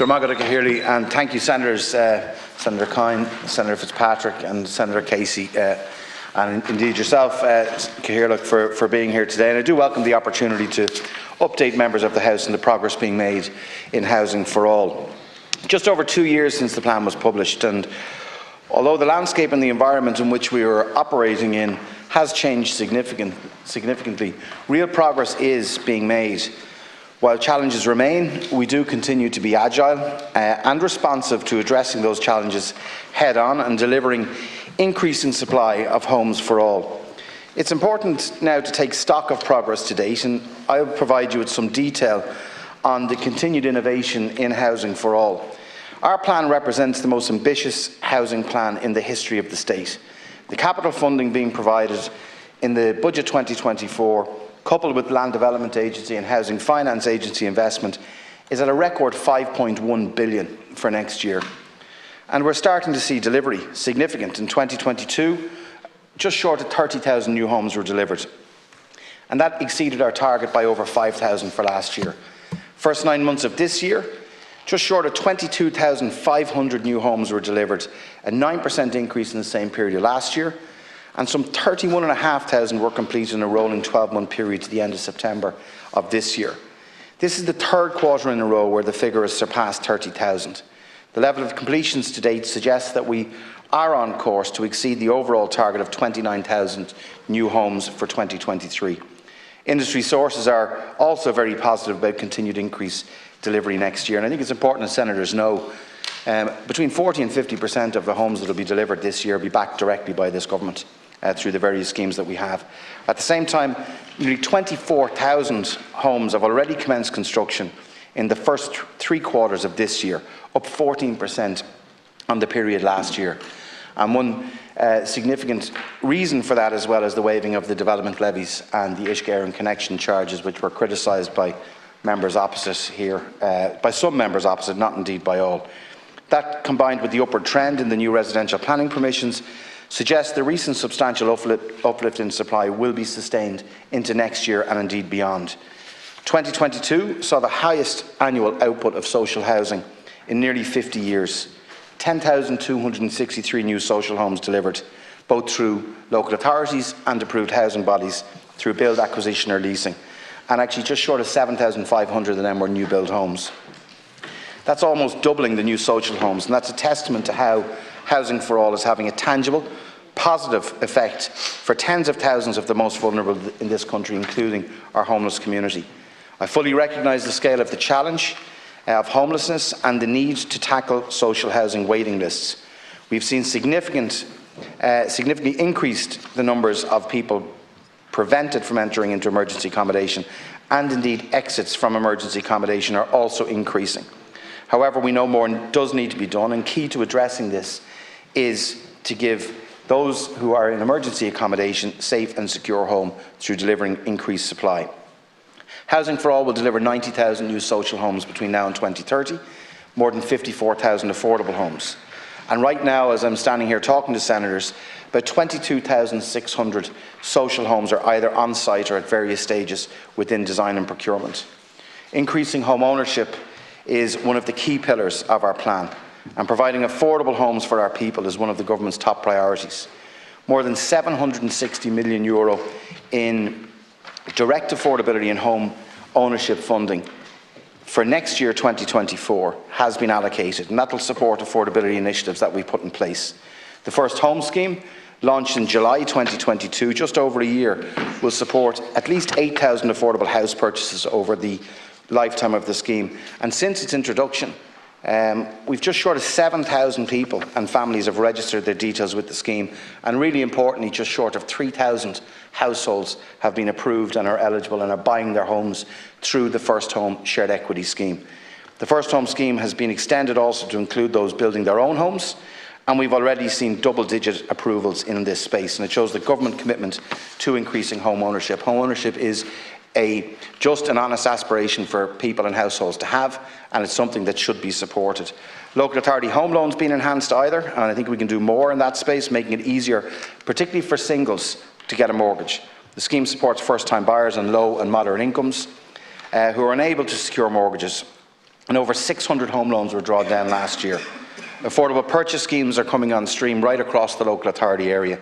And thank you, Senators, Senator Kine, Senator Fitzpatrick and Senator Casey, and indeed yourself, Cathaoirleach, for being here today. And I do welcome the opportunity to update members of the House on the progress being made in Housing for All. Just over 2 years since the plan was published, and although the landscape and the environment in which we are operating in has changed significantly, real progress is being made. While challenges remain, we do continue to be agile and responsive to addressing those challenges head-on and delivering increasing supply of homes for all. It's important now to take stock of progress to date, and I will provide you with some detail on the continued innovation in Housing for All. Our plan represents the most ambitious housing plan in the history of the state. The capital funding being provided in the Budget 2024, coupled with Land Development Agency and Housing Finance Agency investment, is at a record $5.1 billion for next year. And we're starting to see delivery significant. In 2022, just short of 30,000 new homes were delivered. And that exceeded our target by over 5,000 for last year. First 9 months of this year, just short of 22,500 new homes were delivered, a 9% increase in the same period last year, and some 31,500 were completed in a rolling 12-month period to the end of September of this year. This is the third quarter in a row where the figure has surpassed 30,000. The level of completions to date suggests that we are on course to exceed the overall target of 29,000 new homes for 2023. Industry sources are also very positive about continued increased delivery next year, and I think it's important that Senators know between 40 and 50% of the homes that will be delivered this year will be backed directly by this government through the various schemes that we have. At the same time, nearly 24,000 homes have already commenced construction in the first 3 quarters of this year, up 14% on the period last year. And one significant reason for that, as well as the waiving of the development levies and the Uisce connection charges, which were criticised by members opposite here, by some members opposite, not indeed by all. That, combined with the upward trend in the new residential planning permissions, suggests the recent substantial uplift in supply will be sustained into next year and indeed beyond. 2022 saw the highest annual output of social housing in nearly 50 years. 10,263 new social homes delivered, both through local authorities and approved housing bodies through build, acquisition or leasing. And actually just short of 7,500 of them were new build homes. That's almost doubling the new social homes, and that's a testament to how Housing for All is having a tangible, positive effect for tens of thousands of the most vulnerable in this country, including our homeless community. I fully recognise the scale of the challenge of homelessness and the need to tackle social housing waiting lists. We've seen significantly increased the numbers of people prevented from entering into emergency accommodation, and indeed exits from emergency accommodation are also increasing. However, we know more does need to be done, and key to addressing this is to give those who are in emergency accommodation safe and secure home through delivering increased supply. Housing for All will deliver 90,000 new social homes between now and 2030, more than 54,000 affordable homes. And right now, as I'm standing here talking to Senators, about 22,600 social homes are either on site or at various stages within design and procurement. Increasing home ownership is one of the key pillars of our plan, and providing affordable homes for our people is one of the government's top priorities. More than €760 million in direct affordability and home ownership funding for next year, 2024, has been allocated, and that will support affordability initiatives that we put in place. The First Home Scheme, launched in July 2022, just over a year, will support at least 8,000 affordable house purchases over the lifetime of the scheme. And since its introduction, we've just short of 7,000 people and families have registered their details with the scheme, and really importantly, just short of 3,000 households have been approved and are eligible and are buying their homes through the First Home Shared Equity Scheme. The First Home Scheme has been extended also to include those building their own homes, and we've already seen double-digit approvals in this space, and it shows the government commitment to increasing home ownership. Home ownership is a just and honest aspiration for people and households to have, and it's something that should be supported. Local authority home loans being enhanced either, and I think we can do more in that space, making it easier, particularly for singles, to get a mortgage. The scheme supports first-time buyers on low and moderate incomes who are unable to secure mortgages. and over 600 home loans were drawn down last year. Affordable purchase schemes are coming on stream right across the local authority area,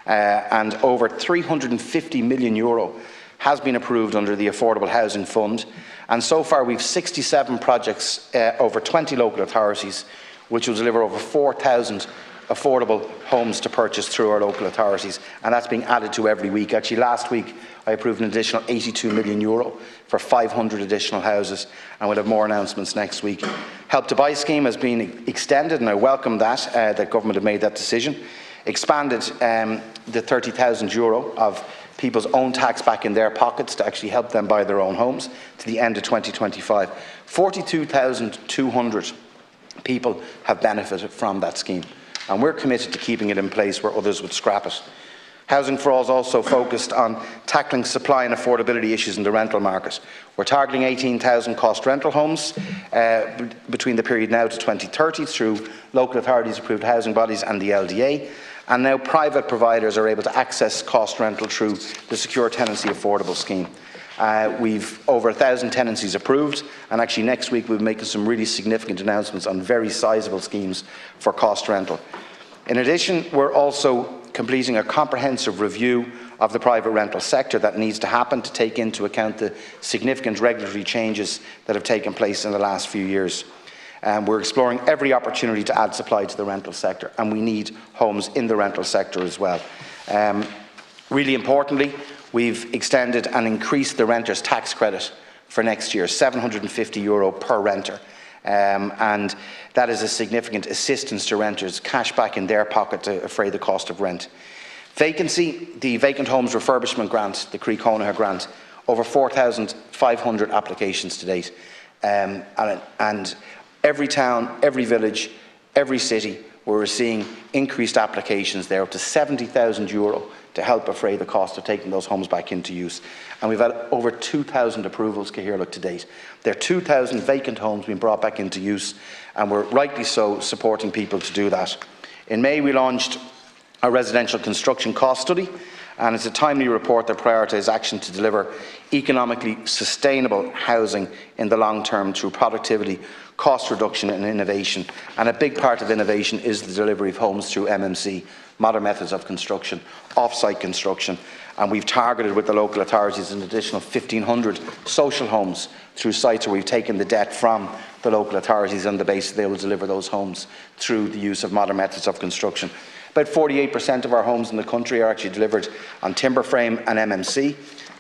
and over €350 million has been approved under the Affordable Housing Fund, and so far we've 67 projects over 20 local authorities, which will deliver over 4,000 affordable homes to purchase through our local authorities, and that's being added to every week. Actually, last week I approved an additional €82 million for 500 additional houses, and we'll have more announcements next week. Help to Buy scheme has been extended, and I welcome that, that government have made that decision. Expanded the €30,000 of people's own tax back in their pockets to actually help them buy their own homes to the end of 2025. 42,200 people have benefited from that scheme, and we're committed to keeping it in place where others would scrap it. Housing for All is also focused on tackling supply and affordability issues in the rental market. We're targeting 18,000 cost rental homes between the period now to 2030 through local authorities approved housing bodies and the LDA. And now private providers are able to access cost rental through the Secure Tenancy Affordable scheme. We've over 1,000 tenancies approved, and actually next week we'll be making some really significant announcements on very sizable schemes for cost rental. In addition, we're also completing a comprehensive review of the private rental sector that needs to happen to take into account the significant regulatory changes that have taken place in the last few years. We're exploring every opportunity to add supply to the rental sector, and we need homes in the rental sector as well. Really importantly, we've extended and increased the renters' tax credit for next year, €750 per renter. And that is a significant assistance to renters, cash back in their pocket to defray the cost of rent. Vacancy, the Vacant Homes Refurbishment Grant, the Croí Cónaithe grant, over 4,500 applications to date. And every town, every village, every city, we're seeing increased applications there, up to €70,000 to help defray the cost of taking those homes back into use. And we've had over 2,000 approvals to date. There are 2,000 vacant homes being brought back into use, and we're rightly so supporting people to do that. In May, we launched a residential construction cost study, and it's a timely report that prioritises action to deliver economically sustainable housing in the long term through productivity, cost reduction and innovation. And a big part of innovation is the delivery of homes through MMC, modern methods of construction, off-site construction, and we've targeted with the local authorities an additional 1,500 social homes through sites where we've taken the debt from the local authorities on the basis they will deliver those homes through the use of modern methods of construction. About 48% of our homes in the country are actually delivered on timber frame and MMC.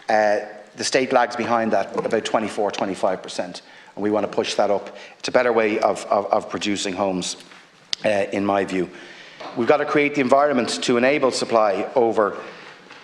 The state lags behind that about 24–25%, and we want to push that up. It's a better way of producing homes, in my view. We've got to create the environment to enable supply of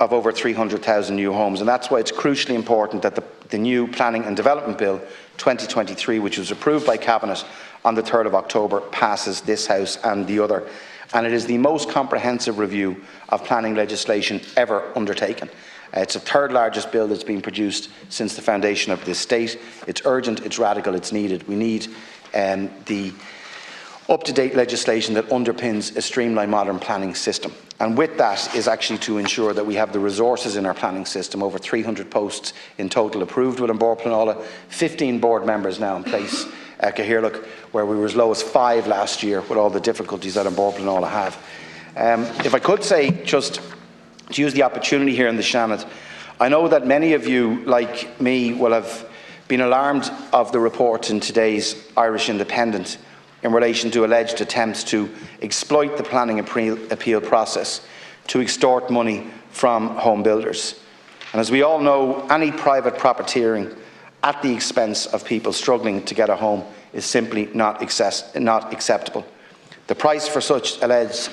over 300,000 new homes, and that's why it's crucially important that the new Planning and Development Bill 2023, which was approved by Cabinet on the 3rd of October, passes this House and the other. And it is the most comprehensive review of planning legislation ever undertaken. It's the third largest bill that's been produced since the foundation of this state. It's urgent, it's radical, it's needed. We need the up-to-date legislation that underpins a streamlined modern planning system. And with that is actually to ensure that we have the resources in our planning system, over 300 posts in total approved within Bord Pleanála, 15 board members now in place at Cathaoirleach, where we were as low as 5 last year with all the difficulties that Bord Pleanála have. If I could say, just to use the opportunity here in the Seanad, I know that many of you, like me, will have been alarmed of the report in today's Irish Independent in relation to alleged attempts to exploit the planning appeal process to extort money from home builders. And as we all know, any private profiteering at the expense of people struggling to get a home is simply not acceptable. The price for such alleged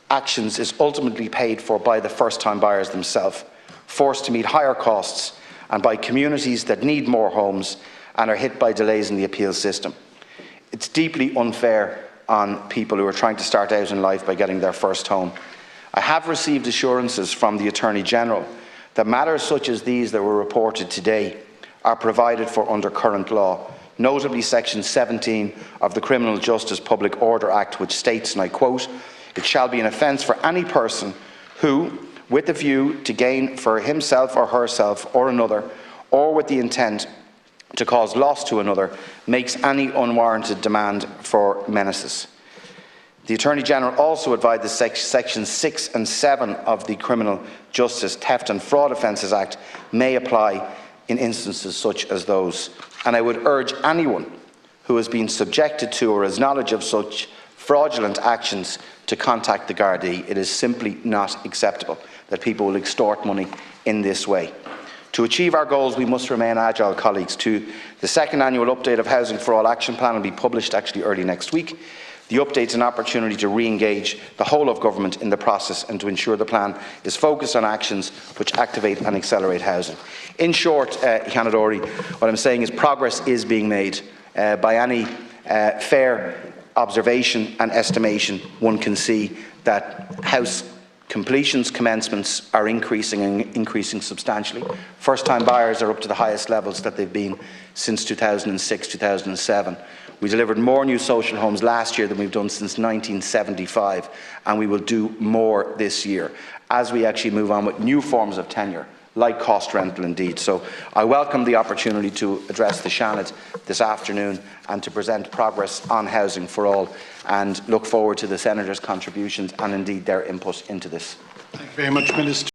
actions is ultimately paid for by the first-time buyers themselves, forced to meet higher costs, and by communities that need more homes and are hit by delays in the appeal system. It's deeply unfair on people who are trying to start out in life by getting their first home. I have received assurances from the Attorney-General that matters such as these that were reported today are provided for under current law, notably Section 17 of the Criminal Justice Public Order Act, which states, and I quote, "It shall be an offence for any person who, with a view to gain for himself or herself or another, or with the intent to cause loss to another makes any unwarranted demand for menaces. The Attorney-General also advised that Sections 6 and 7 of the Criminal Justice Theft and Fraud Offences Act may apply in instances such as those. And I would urge anyone who has been subjected to or has knowledge of such fraudulent actions to contact the Gardaí. It is simply not acceptable that people will extort money in this way. To achieve our goals, we must remain agile, colleagues. The second annual update of Housing for All Action Plan will be published actually early next week. The update is an opportunity to re-engage the whole of government in the process and to ensure the plan is focused on actions which activate and accelerate housing. In short, Llanadori, what I'm saying is progress is being made. By any fair observation and estimation, one can see that house completions, commencements are increasing and increasing substantially. First-time buyers are up to the highest levels that they've been since 2006, 2007. We delivered more new social homes last year than we've done since 1975, and we will do more this year as we actually move on with new forms of tenure, like cost rental indeed. So I welcome the opportunity to address the Seanad this afternoon and to present progress on Housing for All, and look forward to the Senators' contributions and indeed their input into this. Thank you very much, Minister.